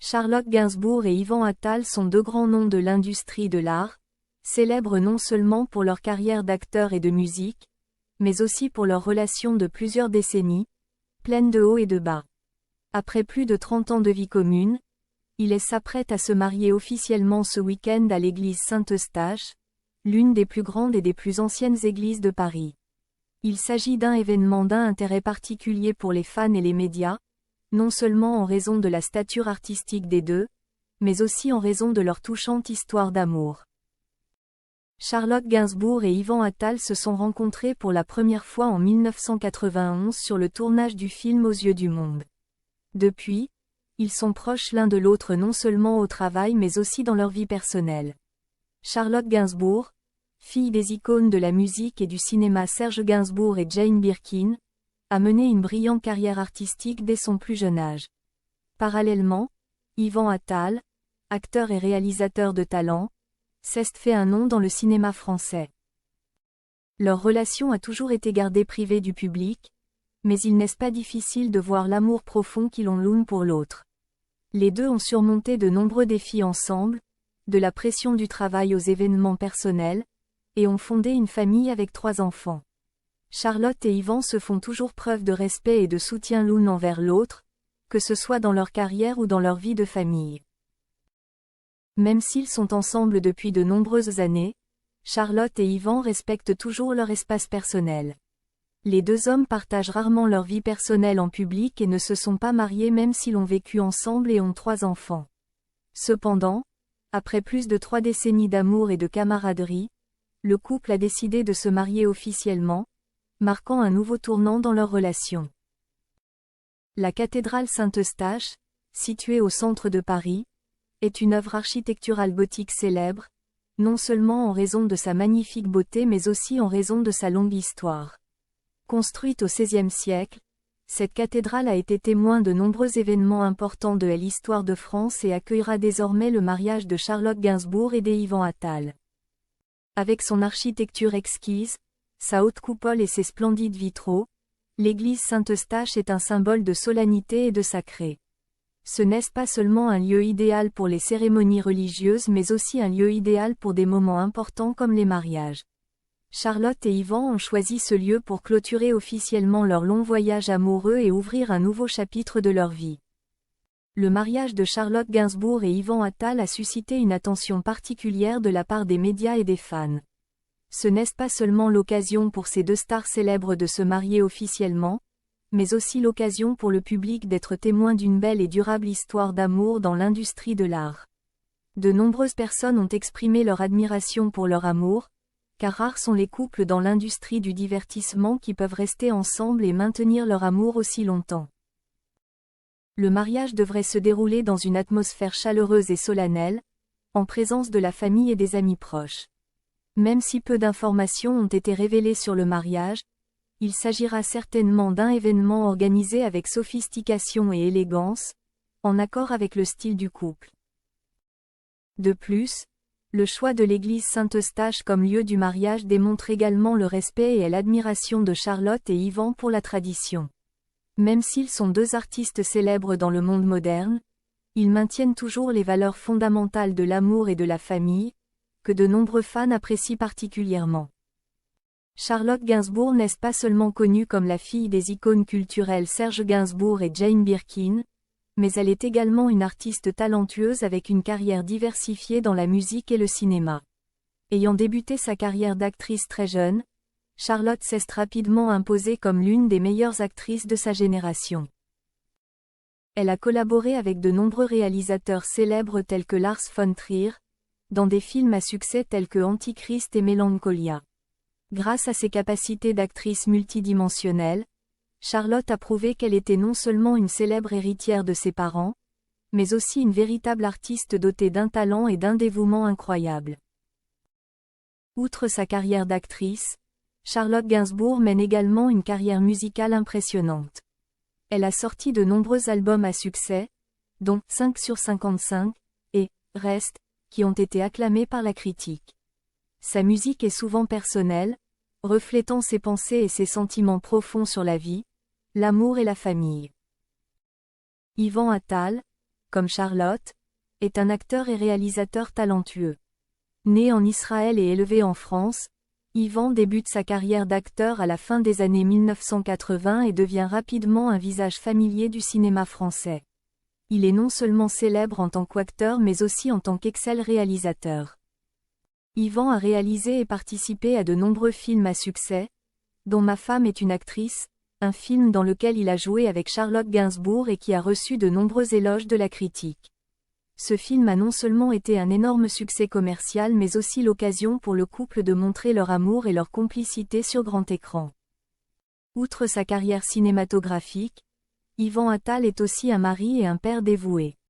Charlotte Gainsbourg et Yvan Attal sont deux grands noms de l'industrie de l'art, célèbres non seulement pour leur carrière d'acteur et de musique, mais aussi pour leur relation de plusieurs décennies, pleine de hauts et de bas. Après plus de 30 ans de vie commune, ils s'apprêtent à se marier officiellement ce week-end à l'église Saint-Eustache, l'une des plus grandes et des plus anciennes églises de Paris. Il s'agit d'un événement d'un intérêt particulier pour les fans et les médias, non seulement en raison de la stature artistique des deux, mais aussi en raison de leur touchante histoire d'amour. Charlotte Gainsbourg et Yvan Attal se sont rencontrés pour la première fois en 1991 sur le tournage du film Aux yeux du monde. Depuis, ils sont proches l'un de l'autre non seulement au travail mais aussi dans leur vie personnelle. Charlotte Gainsbourg, fille des icônes de la musique et du cinéma Serge Gainsbourg et Jane Birkin, a mené une brillante carrière artistique dès son plus jeune âge. Parallèlement, Yvan Attal, acteur et réalisateur de talent, s'est fait un nom dans le cinéma français. Leur relation a toujours été gardée privée du public, mais il n'est pas difficile de voir l'amour profond qu'ils ont l'un pour l'autre. Les deux ont surmonté de nombreux défis ensemble, de la pression du travail aux événements personnels, et ont fondé une famille avec 3 enfants. Charlotte et Yvan se font toujours preuve de respect et de soutien l'un envers l'autre, que ce soit dans leur carrière ou dans leur vie de famille. Même s'ils sont ensemble depuis de nombreuses années, Charlotte et Yvan respectent toujours leur espace personnel. Les deux hommes partagent rarement leur vie personnelle en public et ne se sont pas mariés même s'ils ont vécu ensemble et ont 3 enfants. Cependant, après plus de 3 décennies d'amour et de camaraderie, le couple a décidé de se marier officiellement, marquant un nouveau tournant dans leur relation. La cathédrale Saint-Eustache, située au centre de Paris, est une œuvre architecturale gothique célèbre, non seulement en raison de sa magnifique beauté mais aussi en raison de sa longue histoire. Construite au XVIe siècle, cette cathédrale a été témoin de nombreux événements importants de l'histoire de France et accueillera désormais le mariage de Charlotte Gainsbourg et d'Yvan Attal. Avec son architecture exquise, sa haute coupole et ses splendides vitraux, l'église Saint-Eustache est un symbole de solennité et de sacré. Ce n'est pas seulement un lieu idéal pour les cérémonies religieuses mais aussi un lieu idéal pour des moments importants comme les mariages. Charlotte et Yvan ont choisi ce lieu pour clôturer officiellement leur long voyage amoureux et ouvrir un nouveau chapitre de leur vie. Le mariage de Charlotte Gainsbourg et Yvan Attal a suscité une attention particulière de la part des médias et des fans. Ce n'est pas seulement l'occasion pour ces deux stars célèbres de se marier officiellement, mais aussi l'occasion pour le public d'être témoin d'une belle et durable histoire d'amour dans l'industrie de l'art. De nombreuses personnes ont exprimé leur admiration pour leur amour, car rares sont les couples dans l'industrie du divertissement qui peuvent rester ensemble et maintenir leur amour aussi longtemps. Le mariage devrait se dérouler dans une atmosphère chaleureuse et solennelle, en présence de la famille et des amis proches. Même si peu d'informations ont été révélées sur le mariage, il s'agira certainement d'un événement organisé avec sophistication et élégance, en accord avec le style du couple. De plus, le choix de l'église Saint-Eustache comme lieu du mariage démontre également le respect et l'admiration de Charlotte et Yvan pour la tradition. Même s'ils sont deux artistes célèbres dans le monde moderne, ils maintiennent toujours les valeurs fondamentales de l'amour et de la famille, que de nombreux fans apprécient particulièrement. Charlotte Gainsbourg n'est pas seulement connue comme la fille des icônes culturelles Serge Gainsbourg et Jane Birkin, mais elle est également une artiste talentueuse avec une carrière diversifiée dans la musique et le cinéma. Ayant débuté sa carrière d'actrice très jeune, Charlotte s'est rapidement imposée comme l'une des meilleures actrices de sa génération. Elle a collaboré avec de nombreux réalisateurs célèbres tels que Lars von Trier, dans des films à succès tels que Antichrist et Mélancolia. Grâce à ses capacités d'actrice multidimensionnelle, Charlotte a prouvé qu'elle était non seulement une célèbre héritière de ses parents, mais aussi une véritable artiste dotée d'un talent et d'un dévouement incroyable. Outre sa carrière d'actrice, Charlotte Gainsbourg mène également une carrière musicale impressionnante. Elle a sorti de nombreux albums à succès, dont 5 sur 55 et Reste, qui ont été acclamés par la critique. Sa musique est souvent personnelle, reflétant ses pensées et ses sentiments profonds sur la vie, l'amour et la famille. Yvan Attal, comme Charlotte, est un acteur et réalisateur talentueux. Né en Israël et élevé en France, Yvan débute sa carrière d'acteur à la fin des années 1980 et devient rapidement un visage familier du cinéma français. Il est non seulement célèbre en tant qu'acteur mais aussi en tant qu'excellent réalisateur. Yvan a réalisé et participé à de nombreux films à succès, dont Ma femme est une actrice, un film dans lequel il a joué avec Charlotte Gainsbourg et qui a reçu de nombreux éloges de la critique. Ce film a non seulement été un énorme succès commercial mais aussi l'occasion pour le couple de montrer leur amour et leur complicité sur grand écran. Outre sa carrière cinématographique, Yvan Attal est aussi un mari et un père dévoué.